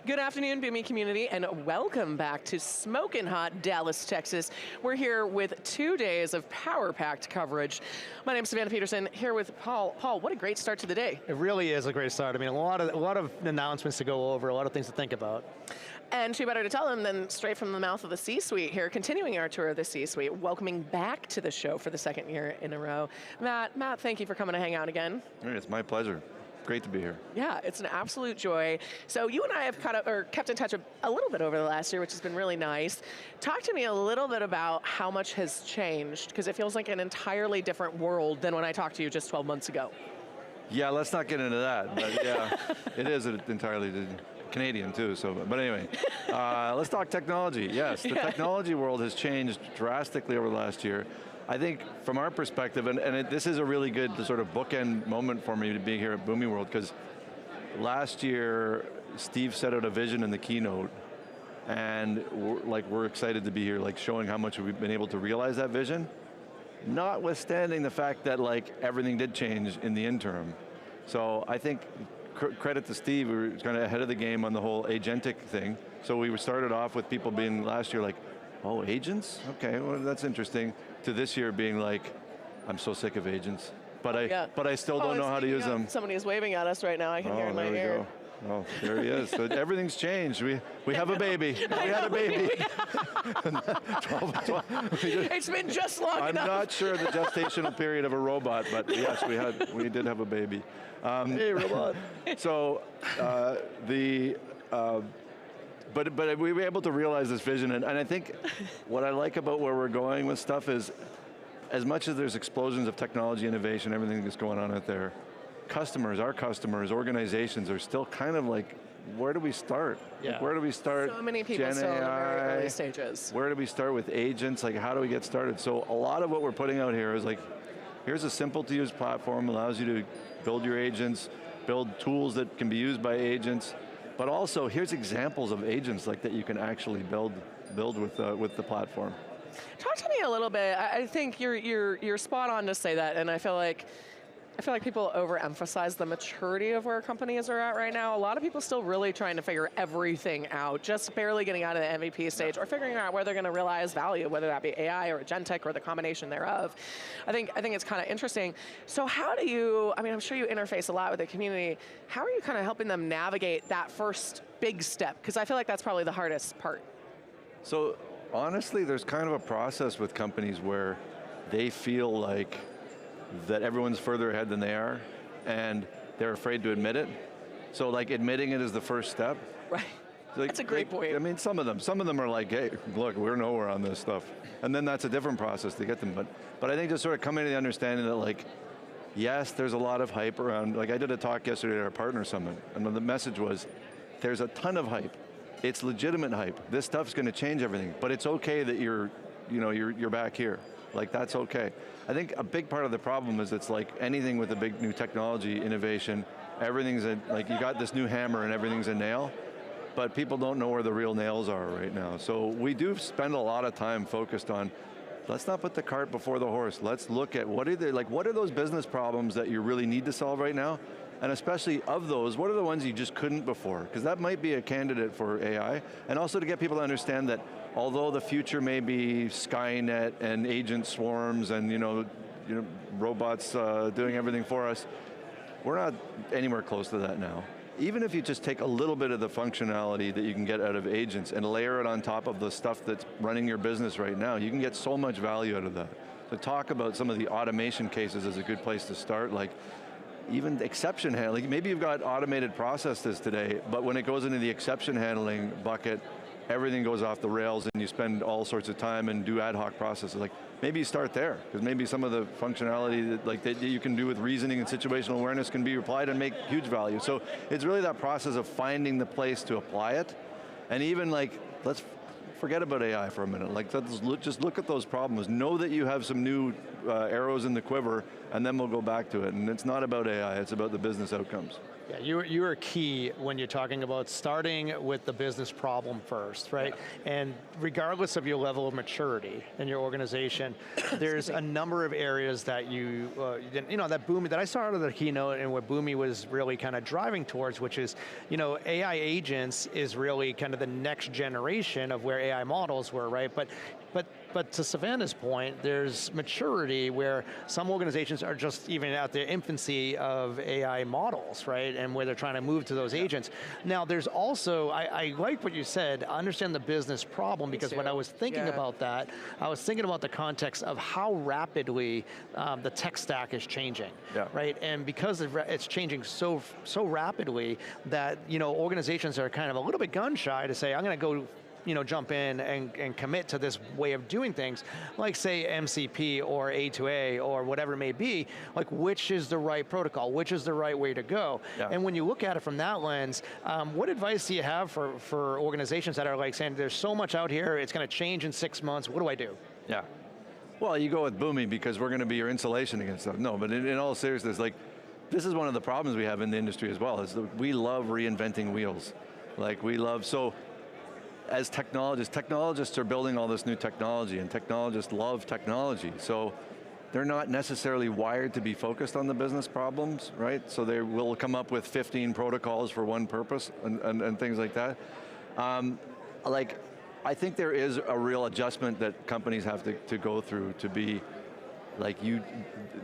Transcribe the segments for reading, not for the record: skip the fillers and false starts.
Good afternoon, Boomi community, and welcome back to Smokin' Hot Dallas, Texas. We're here with 2 days of power-packed coverage. My name's Savannah Peterson, here with Paul. Paul, what a great start to the day. It really is a great start. I mean, a lot of announcements to go over, a lot of things to think about. And who better to tell them than straight from the mouth of the C-suite here, continuing our tour of the C-suite, welcoming back to the show for the second year in a row. Matt, thank you for coming to hang out again. It's my pleasure. Great to be here. Yeah, it's an absolute joy. So you and I have kept in touch a little bit over the last year, which has been really nice. Talk to me a little bit about how much has changed, because it feels like an entirely different world than when I talked to you just 12 months ago. Yeah, let's not get into that, but yeah, it is entirely Canadian too, so, but anyway. Let's talk technology. Yes, the technology world has changed drastically over the last year. I think from our perspective, this is a really good sort of bookend moment for me to be here at Boomi World, because last year, Steve set out a vision in the keynote, and we're excited to be here, showing how much we've been able to realize that vision, notwithstanding the fact that everything did change in the interim. So I think credit to Steve, we were kind of ahead of the game on the whole agentic thing. So we started off with people being last year oh, agents? Okay, well that's interesting. To this year being I'm so sick of agents, but I still don't know how to use them. Somebody is waving at us right now, I can hear in my ear. Oh, there he is. So everything's changed. We have a baby. We had a baby. It's been just long enough. I'm not sure the gestational period of a robot, but yes, we did have a baby. Hey, robot. So but we were able to realize this vision, and I think what I like about where we're going with stuff is, as much as there's explosions of technology, innovation, everything that's going on out there, our customers, organizations are still kind of where do we start? Yeah. Where do we start? So many people Gen still in the very AI, early stages. Where do we start with agents? How do we get started? So a lot of what we're putting out here is here's a simple to use platform, allows you to build your agents, build tools that can be used by agents, but also here's examples of agents that you can actually build with the platform. Talk to me a little bit. I think you're spot on to say that, and I feel like people overemphasize the maturity of where companies are at right now. A lot of people still really trying to figure everything out, just barely getting out of the MVP stage, or figuring out where they're going to realize value, whether that be AI or agentic or the combination thereof. I think it's kind of interesting. So how do you, I'm sure you interface a lot with the community, how are you kind of helping them navigate that first big step? Because I feel like that's probably the hardest part. So honestly, there's kind of a process with companies where they feel that everyone's further ahead than they are, and they're afraid to admit it. So admitting it is the first step. Right, that's a great point. Some of them are hey, look, we're nowhere on this stuff. And then that's a different process to get them, but I think just sort of coming to the understanding that yes, there's a lot of hype around, I did a talk yesterday at our partner summit, and the message was, there's a ton of hype. It's legitimate hype. This stuff's going to change everything, but it's okay that you're back here. That's okay. I think a big part of the problem is it's anything with a big new technology innovation, everything's you got this new hammer and everything's a nail, but people don't know where the real nails are right now. So we do spend a lot of time focused on, let's not put the cart before the horse. Let's look at what are those business problems that you really need to solve right now? And especially of those, what are the ones you just couldn't before? Because that might be a candidate for AI. And also to get people to understand that although the future may be Skynet and agent swarms and robots doing everything for us, we're not anywhere close to that now. Even if you just take a little bit of the functionality that you can get out of agents and layer it on top of the stuff that's running your business right now, you can get so much value out of that. To talk about some of the automation cases is a good place to start, even exception handling. Maybe you've got automated processes today, but when it goes into the exception handling bucket, everything goes off the rails and you spend all sorts of time and do ad hoc processes. Maybe you start there, because maybe some of the functionality that you can do with reasoning and situational awareness can be applied and make huge value. So it's really that process of finding the place to apply it, and even let's forget about AI for a minute. Just look at those problems. Know that you have some new arrows in the quiver, and then we'll go back to it. And it's not about AI, it's about the business outcomes. Yeah, you are key when you're talking about starting with the business problem first, right? Yeah. And regardless of your level of maturity in your organization, there's a number of areas that that Boomi, that I saw out of the keynote and what Boomi was really kind of driving towards, which is, AI agents is really kind of the next generation of where AI models were, right? But to Savannah's point, there's maturity where some organizations are just even at the infancy of AI models, right? And where they're trying to move to those agents. Now there's also, I like what you said, I understand the business problem, because when I was thinking about that, I was thinking about the context of how rapidly the tech stack is changing, right? And because it's changing so rapidly that organizations are kind of a little bit gun shy to say, I'm going to go jump in and commit to this way of doing things, like say MCP or A2A or whatever it may be, like which is the right protocol, which is the right way to go. Yeah. And when you look at it from that lens, what advice do you have for organizations that are like saying, there's so much out here, it's going to change in 6 months, what do I do? Yeah, well, you go with Boomi because we're going to be your insulation against stuff. No, but in all seriousness, like, this is one of the problems we have in the industry as well, is that we love reinventing wheels. Like so, as technologists are building all this new technology, and technologists love technology, so they're not necessarily wired to be focused on the business problems, right? So they will come up with 15 protocols for one purpose and things like that. I think there is a real adjustment that companies have to go through to be, like,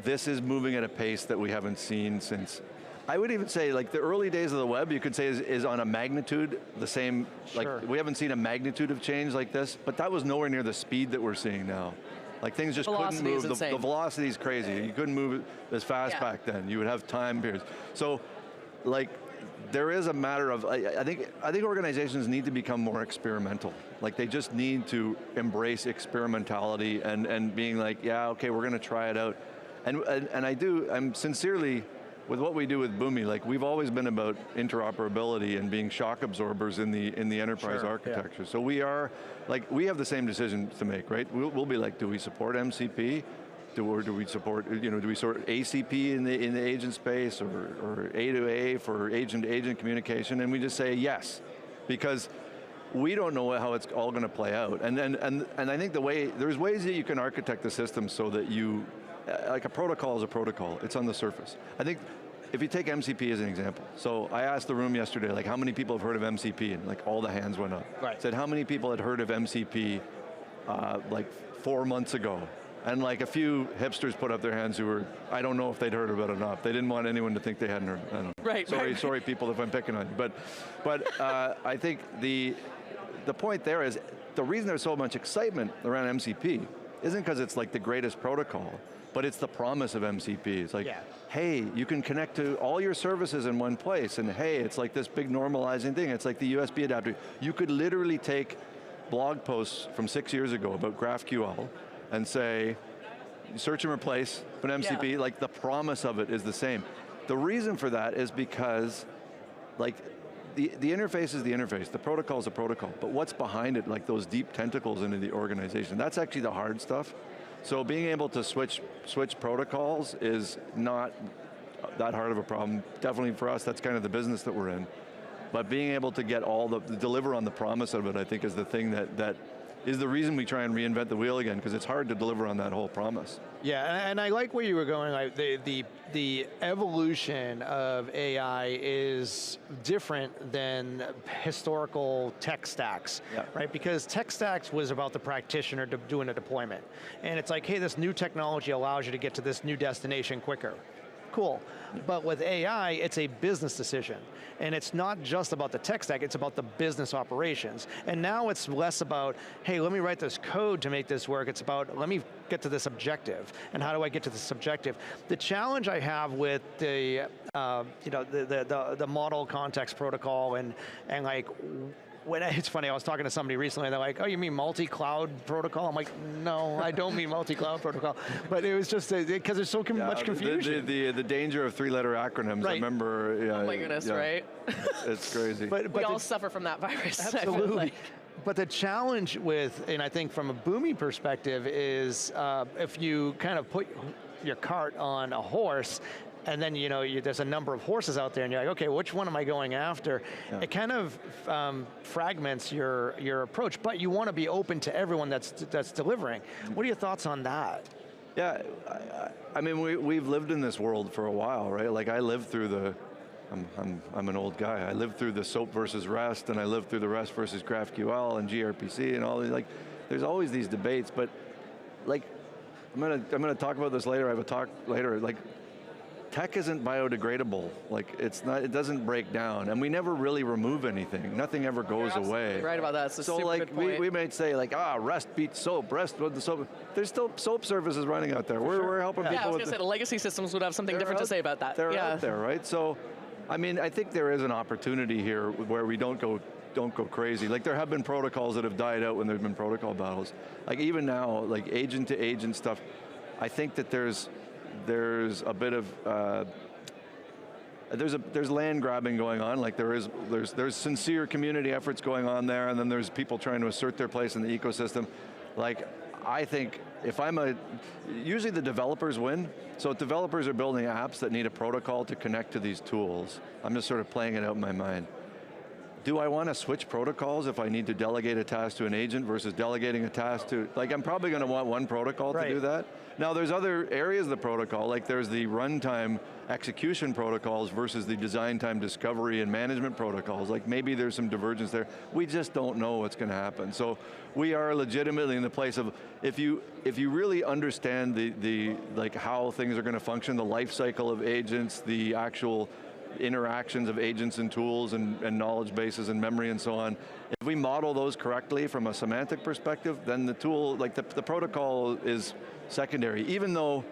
this is moving at a pace that we haven't seen since, I would even say, like, the early days of the web, you could say is on a magnitude the same. Sure. Like, we haven't seen a magnitude of change like this, but that was nowhere near the speed that we're seeing now. Like, things just couldn't move. The velocity is crazy. You couldn't move as fast back then. You would have time periods. So, like, there is a matter of, I think organizations need to become more experimental. Like, they just need to embrace experimentality and being like, yeah, okay, we're going to try it out. And I'm sincerely, with what we do with Boomi, like, we've always been about interoperability and being shock absorbers in the enterprise architecture. So we are, like, we have the same decision to make, right? We'll be like, do we support MCP? Or do we support, do we support ACP in the agent space, or A2A for agent-to-agent communication? And we just say yes, because we don't know how it's all going to play out. And I think there's ways that you can architect the system so that like, a protocol is a protocol, it's on the surface. I think if you take MCP as an example, so I asked the room yesterday, like, how many people have heard of MCP? And like, all the hands went up. Right. Said, how many people had heard of MCP like 4 months ago? And like a few hipsters put up their hands who were, I don't know if they'd heard of it or not. They didn't want anyone to think they hadn't heard of it. I don't know. Right. Sorry people if I'm picking on you. But I think the point there is, the reason there's so much excitement around MCP isn't because it's like the greatest protocol, but it's the promise of MCP. It's like, hey, you can connect to all your services in one place, and hey, it's like this big normalizing thing. It's like the USB adapter. You could literally take blog posts from 6 years ago about GraphQL and say, search and replace, but MCP, like, the promise of it is the same. The reason for that is because, like, the interface is the interface, the protocol is a protocol, but what's behind it, like those deep tentacles into the organization, that's actually the hard stuff. So being able to switch protocols is not that hard of a problem. Definitely for us, that's kind of the business that we're in. But being able to get deliver on the promise of it, I think, is the thing that is the reason we try and reinvent the wheel again, because it's hard to deliver on that whole promise. Yeah, and I like where you were going. Like, the evolution of AI is different than historical tech stacks, right? Because tech stacks was about the practitioner doing a deployment. And it's like, hey, this new technology allows you to get to this new destination quicker. Cool. But with AI, it's a business decision. And it's not just about the tech stack, it's about the business operations. And now it's less about, hey, let me write this code to make this work. It's about, let me get to this objective. And how do I get to this objective? The challenge I have with the model context protocol and like, it's funny, I was talking to somebody recently, and they're like, oh, you mean multi-cloud protocol? I'm like, no, I don't mean multi-cloud protocol. But it was just, because there's so much confusion. The danger of three-letter acronyms, right. I remember. Oh my goodness, right? It's crazy. But we all suffer from that virus. Absolutely. But the challenge with, and I think from a Boomi perspective, is if you kind of put your cart on a horse, and then there's a number of horses out there, and you're like, okay, which one am I going after? Yeah. It kind of fragments your approach, but you want to be open to everyone that's delivering. What are your thoughts on that? Yeah, I mean, we've lived in this world for a while, right? Like I lived through the, I'm an old guy. I lived through the SOAP versus REST, and I lived through the REST versus GraphQL and gRPC and all these, like, there's always these debates, but like, I'm gonna talk about this later, I have a talk later, like, tech isn't biodegradable. Like, it doesn't break down, and we never really remove anything. Nothing ever goes away. Right about that, it's a super good point. We might say like, REST beats SOAP, REST with the SOAP. There's still SOAP services running out there. We're helping people. I was going to say, the legacy systems would have something different to say about that. They're out there, right? So, I mean, I think there is an opportunity here where we don't go crazy. Like, there have been protocols that have died out when there's been protocol battles. Like, even now, like agent to agent stuff, I think that there's a bit of there's land grabbing going on. Like there's sincere community efforts going on there, and then there's people trying to assert their place in the ecosystem. Like, I think if usually the developers win. So if developers are building apps that need a protocol to connect to these tools, I'm just sort of playing it out in my mind. Do I want to switch protocols if I need to delegate a task to an agent versus delegating a task to, like, I'm probably going to want one protocol to do that. Now there's other areas of the protocol, like there's the runtime execution protocols versus the design time discovery and management protocols. Like, maybe there's some divergence there. We just don't know what's going to happen. So we are legitimately in the place of, if you really understand the like how things are going to function, the life cycle of agents, the actual interactions of agents and tools and knowledge bases and memory and so on. If we model those correctly from a semantic perspective, then the tool, like the protocol is secondary, even though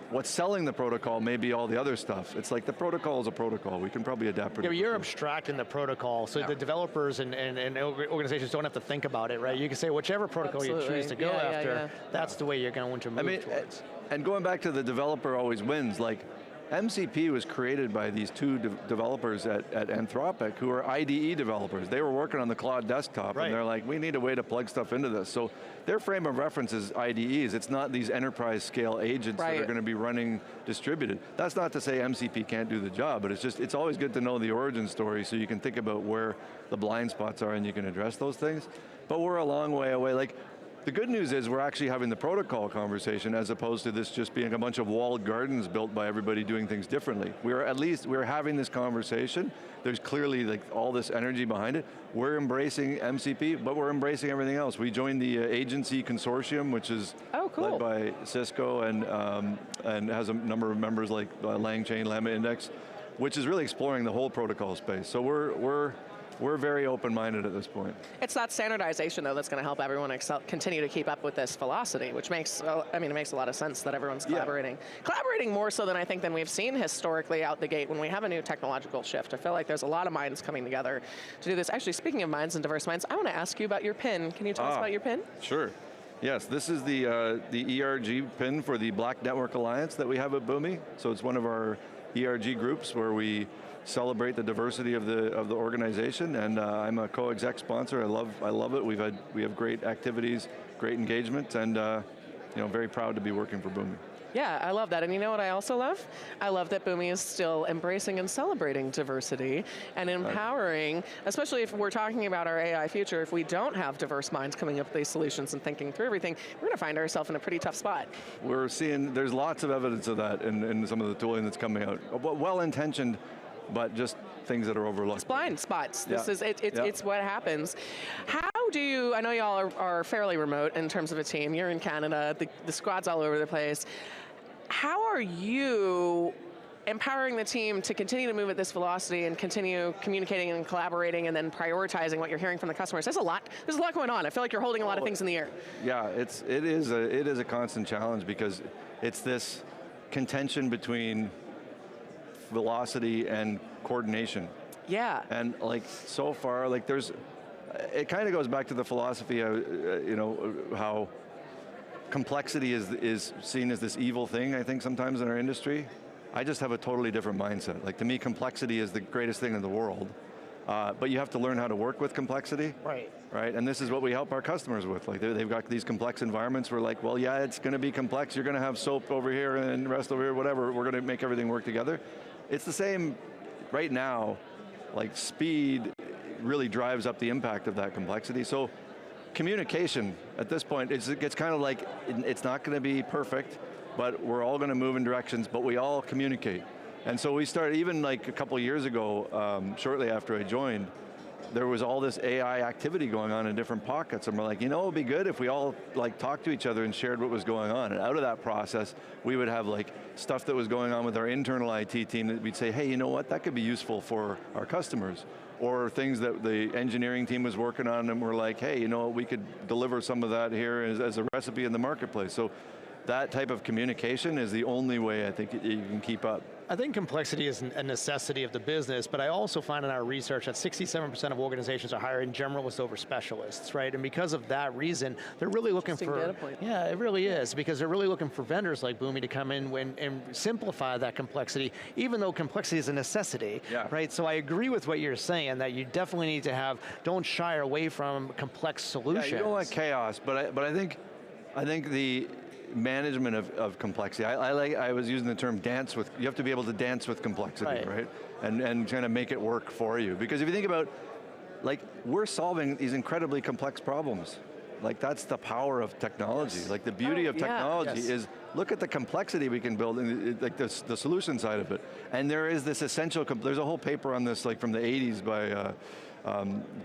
what's selling the protocol may be all the other stuff. It's like the protocol is a protocol. We can probably adapt it. Yeah, you're abstracting the protocol, so the developers and organizations don't have to think about it, right? You can say whichever protocol you choose to go after, that's the way you're going to move towards. And going back to the developer always wins, like, MCP was created by these two developers at Anthropic who are IDE developers. They were working on the Claude desktop, and they're like, we need a way to plug stuff into this. So their frame of reference is IDEs. It's not these enterprise scale agents that are going to be running distributed. That's not to say MCP can't do the job, but it's always good to know the origin story so you can think about where the blind spots are and you can address those things. But we're a long way away. Like, the good news is we're actually having the protocol conversation as opposed to this just being a bunch of walled gardens built by everybody doing things differently. We're having this conversation. There's clearly like all this energy behind it. We're embracing MCP, but we're embracing everything else. We joined the agency consortium, which is led by Cisco and has a number of members like LangChain, Lambda Index, which is really exploring the whole protocol space. So we're very open-minded at this point. It's that standardization, though, that's going to help everyone continue to keep up with this velocity, which makes, it makes a lot of sense that everyone's collaborating. Collaborating more so than we've seen historically out the gate when we have a new technological shift. I feel like there's a lot of minds coming together to do this. Actually, speaking of minds and diverse minds, I want to ask you about your pin. Can you tell us about your pin? Sure. Yes, this is the ERG pin for the Black Network Alliance that we have at Boomi. So it's one of our ERG groups where we celebrate the diversity of the organization, and I'm a co-exec sponsor. I love it. We have great activities, great engagement, and very proud to be working for Boomi. Yeah, I love that. And you know what I also love? I love that Boomi is still embracing and celebrating diversity and empowering, especially if we're talking about our AI future, if we don't have diverse minds coming up with these solutions and thinking through everything, we're going to find ourselves in a pretty tough spot. We're seeing, there's lots of evidence of that in some of the tooling that's coming out. Well-intentioned, but just things that are overlooked. It's blind spots. It's what happens. How do you, I know y'all are fairly remote in terms of a team. You're in Canada, the squad's all over the place. How are you empowering the team to continue to move at this velocity and continue communicating and collaborating and then prioritizing what you're hearing from the customers? There's a lot going on. I feel like you're holding a lot of things in the air. Yeah, it is a constant challenge because it's this contention between velocity and coordination. Yeah. And like so far, like it kind of goes back to the philosophy of, how complexity is seen as this evil thing, I think, sometimes in our industry. I just have a totally different mindset. Like, to me, complexity is the greatest thing in the world. but you have to learn how to work with complexity. Right. Right, and this is what we help our customers with. Like they've got these complex environments where like, well, yeah, it's going to be complex. You're going to have soap over here and rest over here, whatever. We're going to make everything work together. It's the same right now, like speed really drives up the impact of that complexity. So communication at this point, it gets kind of like, it's not going to be perfect, but we're all going to move in directions, but we all communicate. And so we started, even like a couple years ago, shortly after I joined, there was all this AI activity going on in different pockets, and we're like, you know, it'd be good if we all like talked to each other and shared what was going on. And out of that process, we would have like stuff that was going on with our internal IT team that we'd say, hey, you know what, that could be useful for our customers. Or things that the engineering team was working on, and we're like, hey, you know, we could deliver some of that here as a recipe in the marketplace. So that type of communication is the only way I think you can keep up. I think complexity is a necessity of the business, but I also find in our research that 67% of organizations are hiring generalists over specialists, right? And because of that reason, they're really looking for, data point. yeah, it really is, because they're really looking for vendors like Boomi to come in and simplify that complexity, even though complexity is a necessity, right? So I agree with what you're saying, that you definitely need to have, don't shy away from complex solutions. Yeah, you don't want chaos, but I think the management of complexity. I was using the term dance with, you have to be able to dance with complexity, right? And kind of make it work for you. Because if you think about, like, we're solving these incredibly complex problems. Like, that's the power of technology. Like, the beauty of technology is, look at the complexity we can build, and like the solution side of it. And there is this essential, there's a whole paper on this, like from the 80s by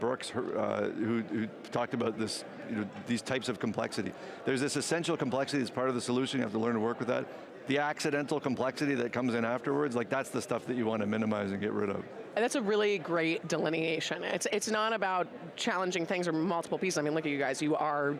Brooks, who talked about this, you know, these types of complexity. There's this essential complexity that's part of the solution, you have to learn to work with that. The accidental complexity that comes in afterwards, like that's the stuff that you want to minimize and get rid of. And that's a really great delineation. It's not about challenging things or multiple pieces. I mean, look at you guys, you are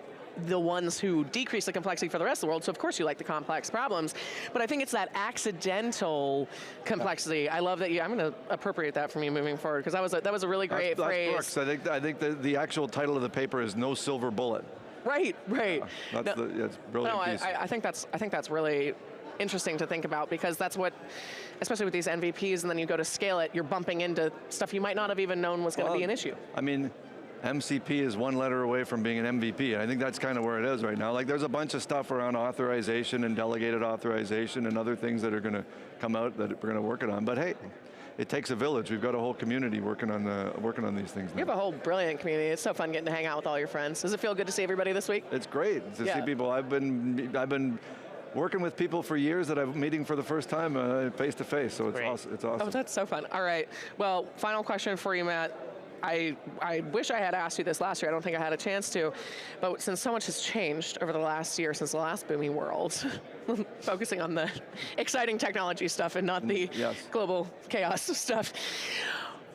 the ones who decrease the complexity for the rest of the world, so of course you like the complex problems, but I think it's that accidental complexity. I love that I'm going to appropriate that from you moving forward, because that was a really great phrase. Brooks. I think the actual title of the paper is No Silver Bullet. Right. That's a brilliant piece. I think that's really interesting to think about, because that's what, especially with these MVPs, and then you go to scale it, you're bumping into stuff you might not have even known was going to be an issue. I mean, MCP is one letter away from being an MVP. I think that's kind of where it is right now. Like, there's a bunch of stuff around authorization and delegated authorization and other things that are going to come out that we're going to work it on. But hey, it takes a village. We've got a whole community working on these things now. You have a whole brilliant community. It's so fun getting to hang out with all your friends. Does it feel good to see everybody this week? It's great to see people. I've been working with people for years that I'm meeting for the first time face to face. So it's awesome. It's awesome. Oh, that's so fun. All right. Well, final question for you, Matt. I wish I had asked you this last year. I don't think I had a chance to. But since so much has changed over the last year, since the last Boomi World, focusing on the exciting technology stuff and not the global chaos stuff,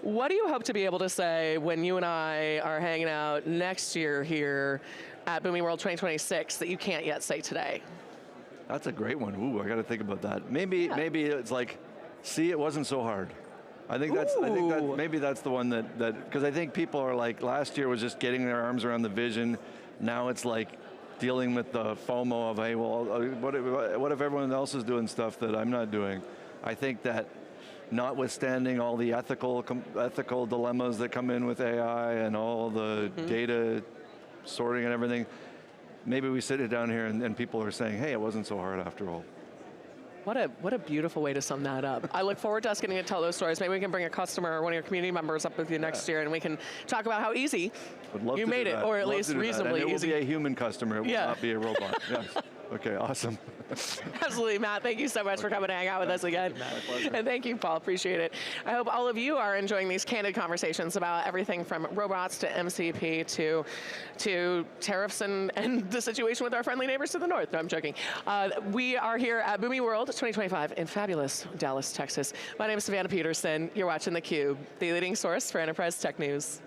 what do you hope to be able to say when you and I are hanging out next year here at Boomi World 2026 that you can't yet say today? That's a great one. Ooh, I got to think about that. Maybe it's like, see, it wasn't so hard. I think maybe that's the one that because I think people are like, last year was just getting their arms around the vision. Now it's like dealing with the FOMO of, hey, well, what if everyone else is doing stuff that I'm not doing? I think that notwithstanding all the ethical dilemmas that come in with AI and all the data sorting and everything, maybe we sit it down here and people are saying, hey, it wasn't so hard after all. What a beautiful way to sum that up. I look forward to us getting to tell those stories. Maybe we can bring a customer or one of your community members up with you next year, and we can talk about how easy you made it, or at least reasonably easy. It will be a human customer, it will not be a robot. Yes. Okay, awesome. Absolutely, Matt. Thank you so much for coming to hang out with us again. And thank you, Paul. Appreciate it. I hope all of you are enjoying these candid conversations about everything from robots to MCP to tariffs and the situation with our friendly neighbors to the north. No, I'm joking. We are here at Boomi World 2025 in fabulous Dallas, Texas. My name is Savannah Peterson. You're watching theCUBE, the leading source for enterprise tech news.